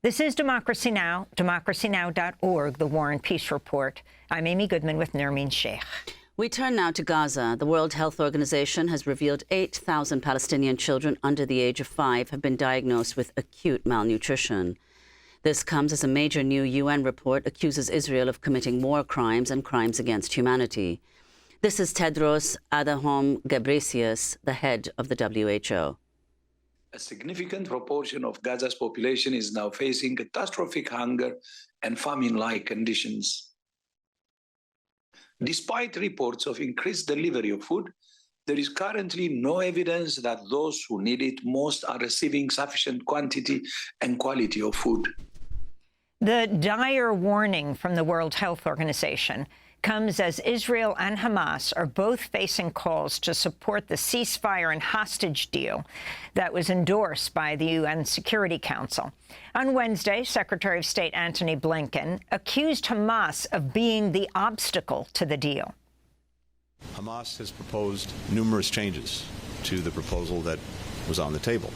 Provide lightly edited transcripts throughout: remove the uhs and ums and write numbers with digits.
This is Democracy Now!, democracynow.org, the War and Peace Report. I'm Amy Goodman with Nermeen Sheikh. We turn now to Gaza. The World Health Organization has revealed 8,000 Palestinian children under the age of 5 have been diagnosed with acute malnutrition. This comes as a major new UN report accuses Israel of committing war crimes and crimes against humanity. This is Tedros Adhanom Ghebreyesus, the head of the WHO. A significant proportion of Gaza's population is now facing catastrophic hunger and famine-like conditions. Despite reports of increased delivery of food, there is currently no evidence that those who need it most are receiving sufficient quantity and quality of food. The dire warning from the World Health Organization comes as Israel and Hamas are both facing calls to support the ceasefire and hostage deal that was endorsed by the UN Security Council. On Wednesday, Secretary of State Antony Blinken accused Hamas of being the obstacle to the deal. Hamas has proposed numerous changes to the proposal that was on the table.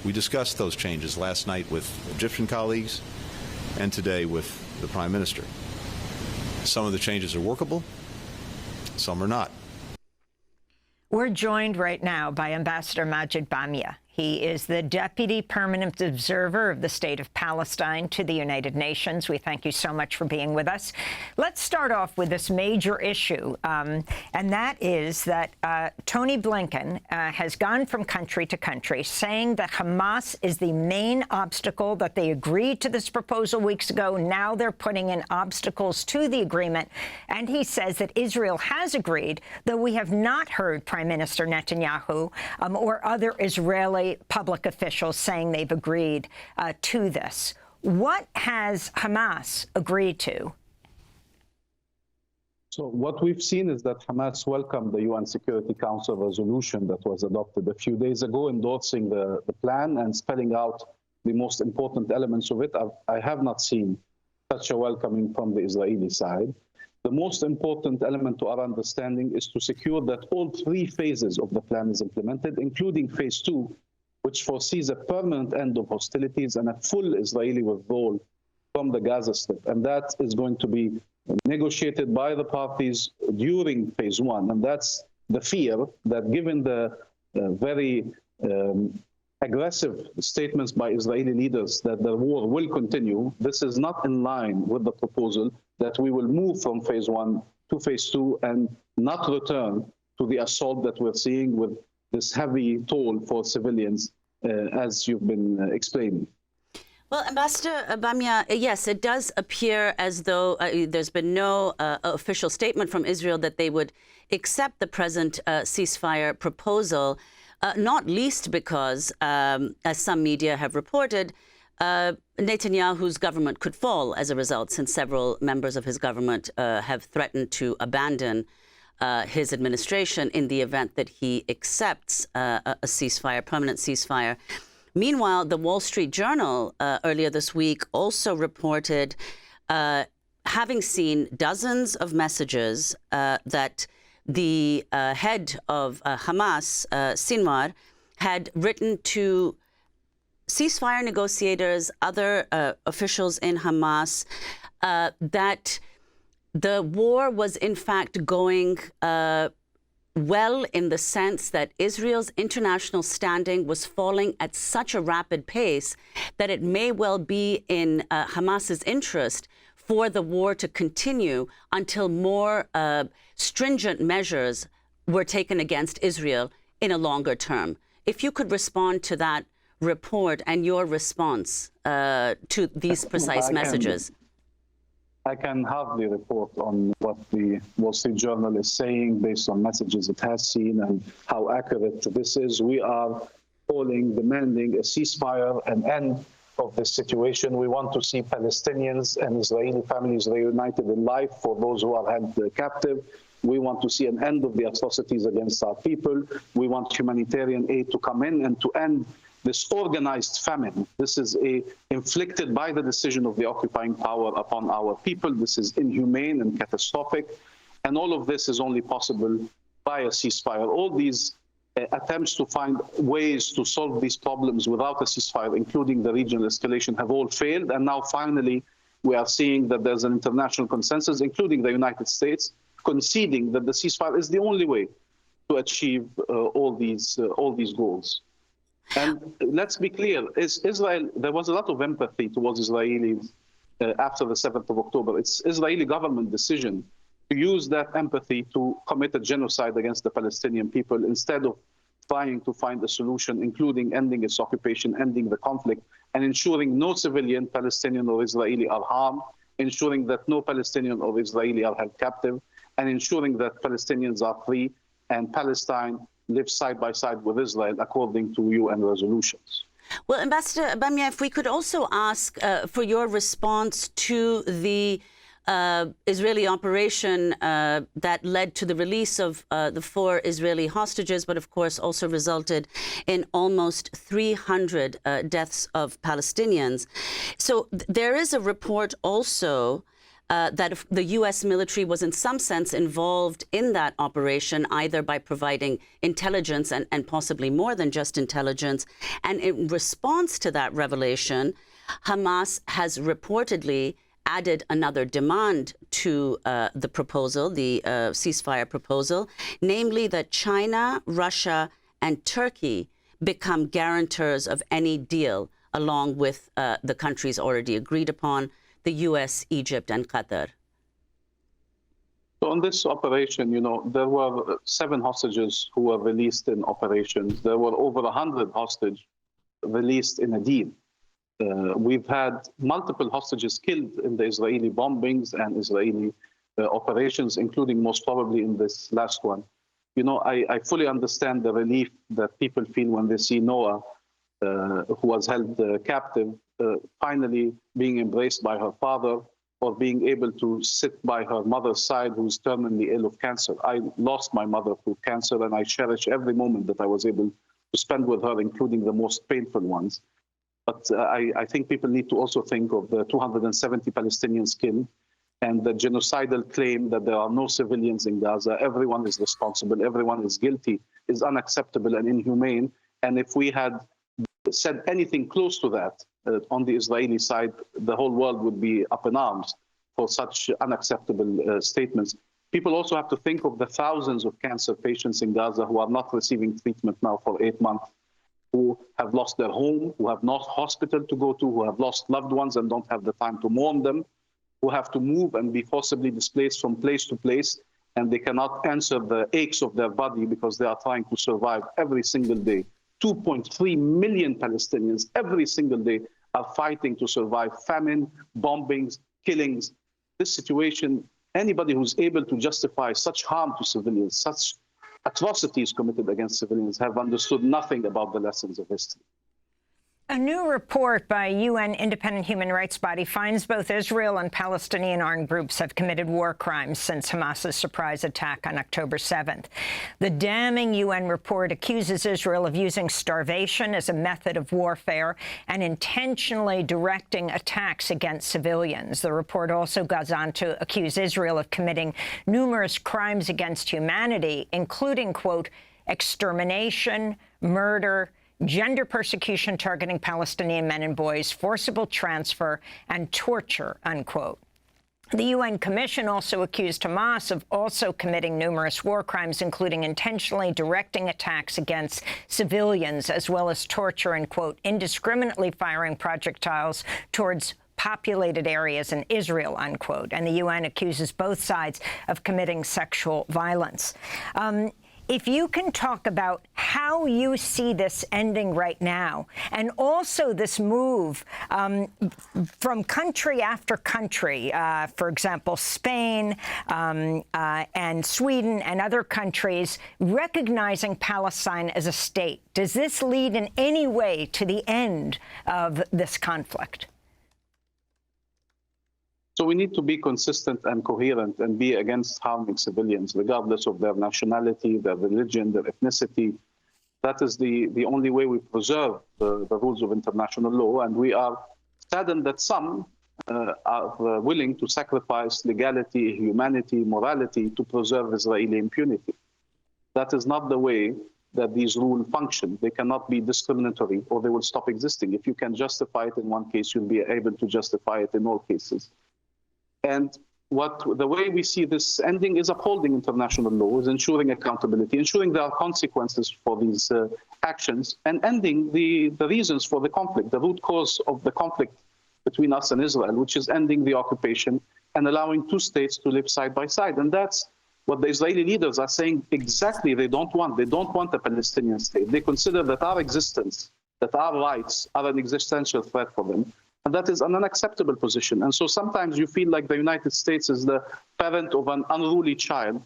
We discussed those changes last night with Egyptian colleagues and today with the Prime Minister. Some of the changes are workable, some are not. We're joined right now by Ambassador Majed Bamya. He is the Deputy Permanent Observer of the State of Palestine to the United Nations. We thank you so much for being with us. Let's start off with this major issue, and that is that Tony Blinken has gone from country to country saying that Hamas is the main obstacle, that they agreed to this proposal weeks ago. Now they're putting in obstacles to the agreement. And he says that Israel has agreed, though we have not heard Prime Minister Netanyahu or other Israeli public officials saying they've agreed to this. What has Hamas agreed to? So what we've seen is that Hamas welcomed the UN Security Council resolution that was adopted a few days ago, endorsing the plan and spelling out the most important elements of it. I have not seen such a welcoming from the Israeli side. The most important element to our understanding is to secure that all 3 phases of the plan is implemented, including phase 2, which foresees a permanent end of hostilities and a full Israeli withdrawal from the Gaza Strip. And that is going to be negotiated by the parties during phase 1. And that's the fear that, given the very aggressive statements by Israeli leaders that the war will continue, this is not in line with the proposal that we will move from phase 1 to phase 2 and not return to the assault that we're seeing with this heavy toll for civilians, as you've been explaining. Well, Ambassador Bamya, yes, it does appear as though there's been no official statement from Israel that they would accept the present ceasefire proposal, not least because, as some media have reported, Netanyahu's government could fall as a result, since several members of his government have threatened to abandon his administration in the event that he accepts a ceasefire, permanent ceasefire. Meanwhile, the Wall Street Journal earlier this week also reported having seen dozens of messages that the head of Hamas, Sinwar, had written to ceasefire negotiators, other officials in Hamas, that the war was in fact going well, in the sense that Israel's international standing was falling at such a rapid pace that it may well be in Hamas's interest for the war to continue until more stringent measures were taken against Israel in a longer term. If you could respond to that report and your response to these precise messages. I can have the report on what the Wall Street Journal is saying based on messages it has seen and how accurate this is. We are calling, demanding a ceasefire, an end of this situation. We want to see Palestinians and Israeli families reunited in life for those who are held captive. We want to see an end of the atrocities against our people. We want humanitarian aid to come in and to end this organized famine. This is inflicted by the decision of the occupying power upon our people. This is inhumane and catastrophic. And all of this is only possible by a ceasefire. All these attempts to find ways to solve these problems without a ceasefire, including the regional escalation, have all failed. And now finally, we are seeing that there's an international consensus, including the United States, conceding that the ceasefire is the only way to achieve all these goals. And let's be clear, Israel, there was a lot of empathy towards Israelis after the 7th of October. It's Israeli government decision to use that empathy to commit a genocide against the Palestinian people instead of trying to find a solution, including ending its occupation, ending the conflict, and ensuring no civilian, Palestinian or Israeli, are harmed, ensuring that no Palestinian or Israeli are held captive, and ensuring that Palestinians are free and Palestine lives side by side with Israel according to UN resolutions. Well, Ambassador Bamya, if we could also ask for your response to the Israeli operation that led to the release of the 4 Israeli hostages, but of course also resulted in almost 300 deaths of Palestinians. So there is a report also that the U.S. military was in some sense involved in that operation, either by providing intelligence and possibly more than just intelligence. And in response to that revelation, Hamas has reportedly added another demand to the proposal, the ceasefire proposal, namely that China, Russia, and Turkey become guarantors of any deal, along with the countries already agreed upon, the U.S., Egypt, and Qatar. So on this operation, there were 7 hostages who were released in operations. There were over 100 hostages released in a deal. We've had multiple hostages killed in the Israeli bombings and Israeli operations, including most probably in this last one. I fully understand the relief that people feel when they see Noah, who was held captive, finally being embraced by her father, or being able to sit by her mother's side, who's terminally ill of cancer. I lost my mother through cancer, and I cherish every moment that I was able to spend with her, including the most painful ones. But I think people need to also think of the 270 Palestinians killed and the genocidal claim that there are no civilians in Gaza. Everyone is responsible, everyone is guilty, is unacceptable and inhumane. And if we had said anything close to that on the Israeli side, the whole world would be up in arms for such unacceptable statements. People also have to think of the thousands of cancer patients in Gaza who are not receiving treatment now for 8 months, who have lost their home, who have no hospital to go to, who have lost loved ones and don't have the time to mourn them, who have to move and be forcibly displaced from place to place, and they cannot answer the aches of their body because they are trying to survive every single day. 2.3 million Palestinians every single day are fighting to survive famine, bombings, killings. This situation, anybody who's able to justify such harm to civilians, such atrocities committed against civilians, have understood nothing about the lessons of history. A new report by UN independent human rights body finds both Israel and Palestinian armed groups have committed war crimes since Hamas's surprise attack on October 7th. The damning UN report accuses Israel of using starvation as a method of warfare and intentionally directing attacks against civilians. The report also goes on to accuse Israel of committing numerous crimes against humanity, including, quote, extermination, murder, gender persecution targeting Palestinian men and boys, forcible transfer, and torture, unquote. The UN Commission also accused Hamas of also committing numerous war crimes, including intentionally directing attacks against civilians, as well as torture and, quote, indiscriminately firing projectiles towards populated areas in Israel, unquote. And the UN accuses both sides of committing sexual violence. If you can talk about how you see this ending right now, and also this move from country after country, for example, Spain and Sweden and other countries, recognizing Palestine as a state. Does this lead in any way to the end of this conflict? So we need to be consistent and coherent and be against harming civilians, regardless of their nationality, their religion, their ethnicity. That is the only way we preserve the rules of international law. And we are saddened that some are willing to sacrifice legality, humanity, morality to preserve Israeli impunity. That is not the way that these rules function. They cannot be discriminatory or they will stop existing. If you can justify it in one case, you'll be able to justify it in all cases. And the way we see this ending is upholding international law, is ensuring accountability, ensuring there are consequences for these actions, and ending the reasons for the conflict, the root cause of the conflict between us and Israel, which is ending the occupation and allowing two states to live side by side. And that's what the Israeli leaders are saying exactly they don't want. They don't want a Palestinian state. They consider that our existence, that our rights are an existential threat for them. And that is an unacceptable position. And so sometimes you feel like the United States is the parent of an unruly child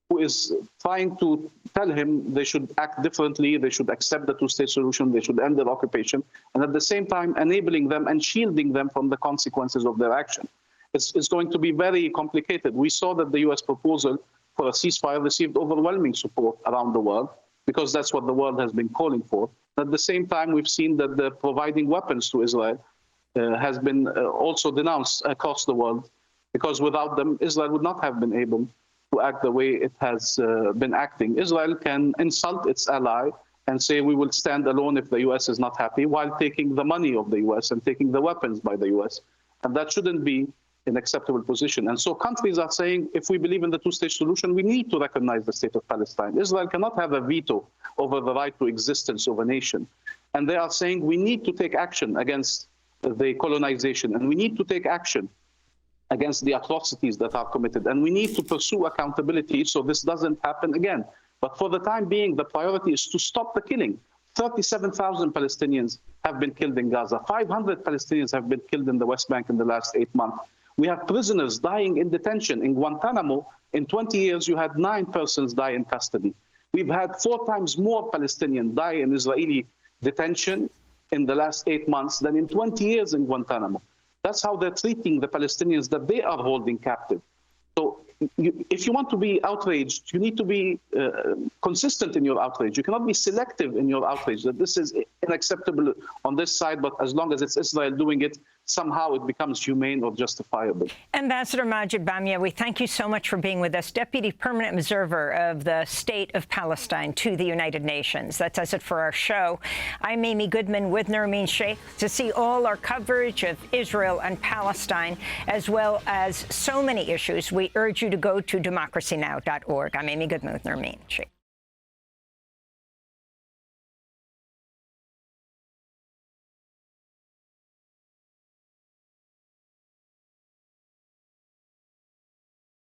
who is trying to tell him they should act differently, they should accept the two-state solution, they should end their occupation, and at the same time enabling them and shielding them from the consequences of their action. It's going to be very complicated. We saw that the U.S. proposal for a ceasefire received overwhelming support around the world because that's what the world has been calling for. At the same time, we've seen that the providing weapons to Israel has been also denounced across the world because without them, Israel would not have been able to act the way it has been acting. Israel can insult its ally and say we will stand alone if the U.S. is not happy while taking the money of the U.S. and taking the weapons by the U.S. And that shouldn't be an acceptable position. And so countries are saying, if we believe in the two-state solution, we need to recognize the state of Palestine. Israel cannot have a veto over the right to existence of a nation. And they are saying we need to take action against the colonization, and we need to take action against the atrocities that are committed. And we need to pursue accountability so this doesn't happen again. But for the time being, the priority is to stop the killing. 37,000 Palestinians have been killed in Gaza. 500 Palestinians have been killed in the West Bank in the last 8 months. We have prisoners dying in detention. In Guantanamo, in 20 years, you had 9 persons die in custody. We've had 4 times more Palestinians die in Israeli detention in the last 8 months than in 20 years in Guantanamo. That's how they're treating the Palestinians that they are holding captive. So if you want to be outraged, you need to be consistent in your outrage. You cannot be selective in your outrage, that this is unacceptable on this side, but as long as it's Israel doing it, somehow it becomes humane or justifiable. Ambassador Majed Bamya, we thank you so much for being with us. Deputy Permanent Observer of the State of Palestine to the United Nations. That does it for our show. I'm Amy Goodman with Nermeen Sheikh. To see all our coverage of Israel and Palestine, as well as so many issues, we urge you to go to democracynow.org. I'm Amy Goodman with Nermeen Sheikh.